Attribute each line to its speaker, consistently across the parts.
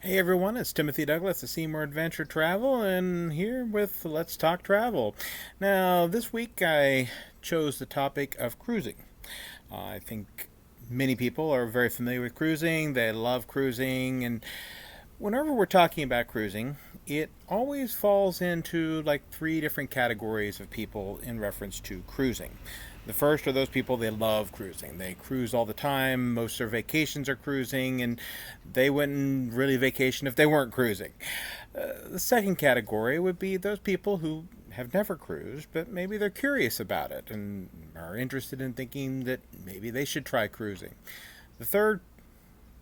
Speaker 1: Hey everyone, it's Timothy Douglas of Seymour Adventure Travel, and here with Let's Talk Travel. Now, this week I chose the topic of cruising. I think many people are very familiar with cruising, they love cruising, and whenever we're talking about cruising, it always falls into like three different categories of people in reference to cruising. The first are those people they love cruising. They cruise all the time. Most of their vacations are cruising, and they wouldn't really vacation if they weren't cruising. The second category would be those people who have never cruised, but maybe they're curious about it and are interested in thinking that maybe they should try cruising. The third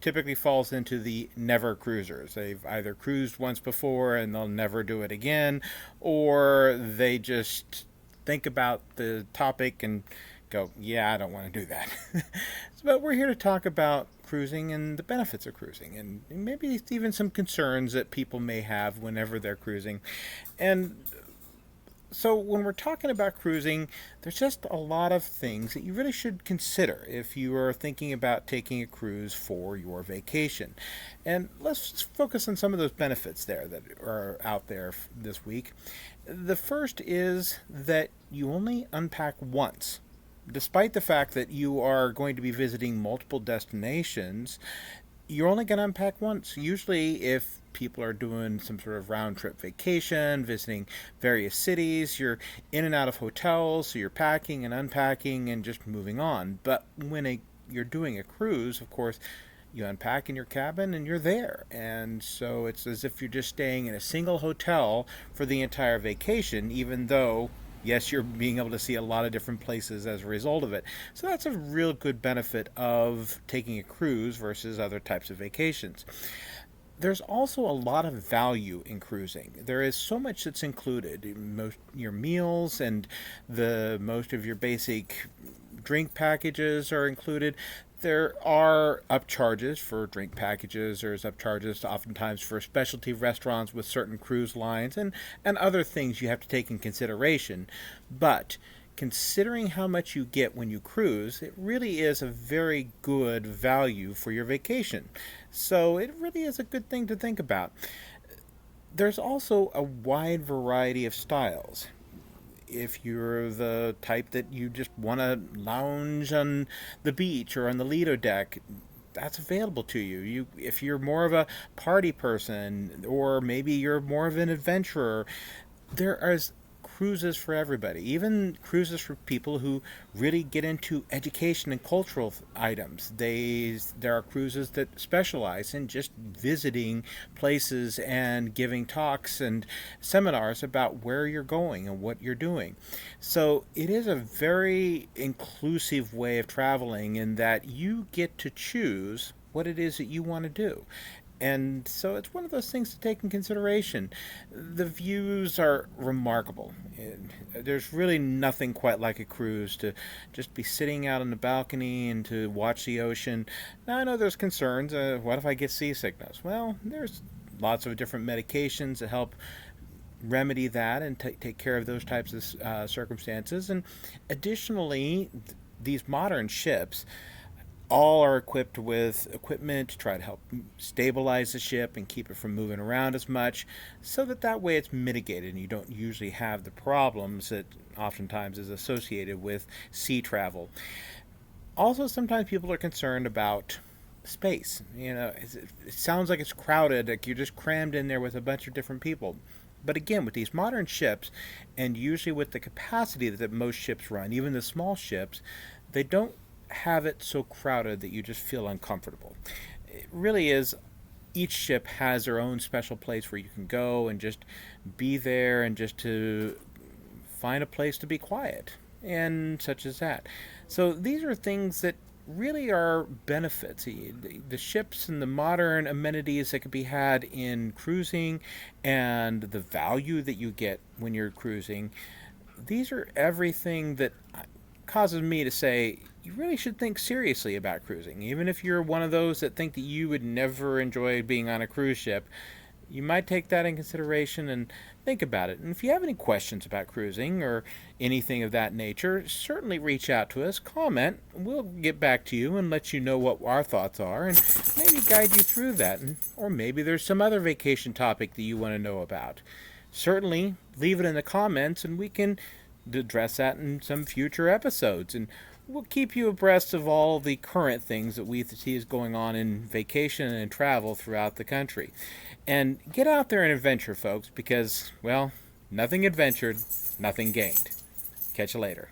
Speaker 1: typically falls into the never cruisers. They've either cruised once before and they'll never do it again, or they just think about the topic and go, yeah, I don't want to do that. But we're here to talk about cruising and the benefits of cruising, and maybe even some concerns that people may have whenever they're cruising. And so, when we're talking about cruising, there's just a lot of things that you really should consider if you are thinking about taking a cruise for your vacation. And let's focus on some of those benefits there that are out there this week. The first is that you only unpack once. Despite the fact that you are going to be visiting multiple destinations, you're only going to unpack once. Usually, if people are doing some sort of round trip vacation, visiting various cities, you're in and out of hotels, so you're packing and unpacking and just moving on. But you're doing a cruise, of course, you unpack in your cabin and you're there. And so it's as if you're just staying in a single hotel for the entire vacation, even though yes, you're being able to see a lot of different places as a result of it. So that's a real good benefit of taking a cruise versus other types of vacations. There's also a lot of value in cruising. There is so much that's included. Most your meals and the most of your basic drink packages are included. There are upcharges for drink packages. There's upcharges oftentimes for specialty restaurants with certain cruise lines and other things you have to take in consideration. But considering how much you get when you cruise, it really is a very good value for your vacation. So it really is a good thing to think about. There's also a wide variety of styles. If you're the type that you just want to lounge on the beach or on the Lido deck, that's available to you. If you're more of a party person, or maybe you're more of an adventurer, there are cruises for everybody. Even cruises for people who really get into education and cultural items. There are cruises that specialize in just visiting places and giving talks and seminars about where you're going and what you're doing. So it is a very inclusive way of traveling in that you get to choose what it is that you want to do. And so it's one of those things to take in consideration. The views are remarkable. There's really nothing quite like a cruise to just be sitting out on the balcony and to watch the ocean. Now, I know there's concerns. What if I get seasickness? Well, there's lots of different medications that help remedy that and take care of those types of circumstances. And additionally, these modern ships all are equipped with equipment to try to help stabilize the ship and keep it from moving around as much, so that way it's mitigated and you don't usually have the problems that oftentimes is associated with sea travel. Also, sometimes people are concerned about space. It sounds like it's crowded, like you're just crammed in there with a bunch of different people. But again, with these modern ships, and usually with the capacity that most ships run, even the small ships, they don't have it so crowded that you just feel uncomfortable. It really is, each ship has their own special place where you can go and just be there and just to find a place to be quiet and such as that. So these are things that really are benefits. The ships and the modern amenities that can be had in cruising and the value that you get when you're cruising, these are everything that causes me to say you really should think seriously about cruising. Even if you're one of those that think that you would never enjoy being on a cruise ship, you might take that in consideration and think about it. And if you have any questions about cruising or anything of that nature, certainly reach out to us, comment. We'll get back to you and let you know what our thoughts are and maybe guide you through that. Or maybe there's some other vacation topic that you want to know about. Certainly leave it in the comments and we can address that in some future episodes. And we'll keep you abreast of all the current things that we see is going on in vacation and travel throughout the country. And get out there and adventure, folks, because, well, nothing adventured, nothing gained. Catch you later.